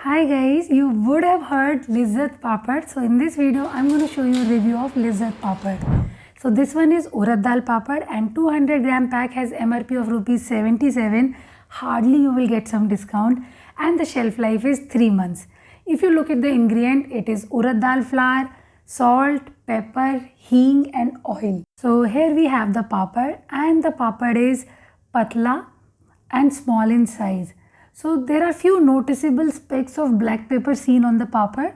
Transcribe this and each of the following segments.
Hi guys, you would have heard Lijjat papad. So in this video, I'm going to show you a review of Lijjat papad. So this one is urad dal papad and 200 gram pack has MRP of rupees 77. Hardly you will get some discount and the shelf life is 3 months. If you look at the ingredient, it is urad dal flour, salt, pepper, hing and oil. So here we have the papad and the papad is patla and small in size. So there are few noticeable specks of black pepper seen on the papad.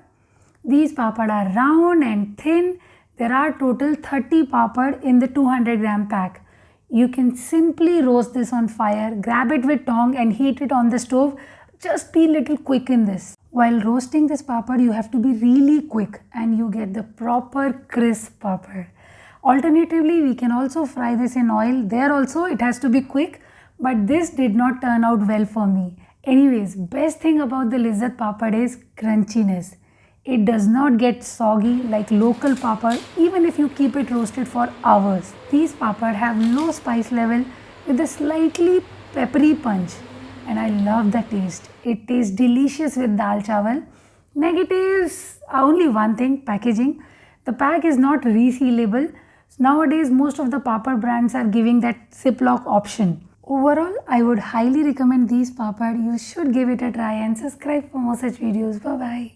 These papad are round and thin. There are total 30 papad in the 200 gram pack. You can simply roast this on fire, grab it with tongs and heat it on the stove. Just be little quick in this. While roasting this papad, you have to be really quick and you get the proper crisp papad. Alternatively, we can also fry this in oil. There also it has to be quick, but this did not turn out well for me. Anyways, best thing about the Lijjat papad is crunchiness. It does not get soggy like local papad even if you keep it roasted for hours. These papad have low spice level with a slightly peppery punch and I love the taste. It tastes delicious with dal chawal. Negatives are only one thing, packaging. The pack is not resealable. Nowadays, most of the papad brands are giving that Ziploc option. Overall, I would highly recommend these papad. You should give it a try and subscribe for more such videos. Bye bye.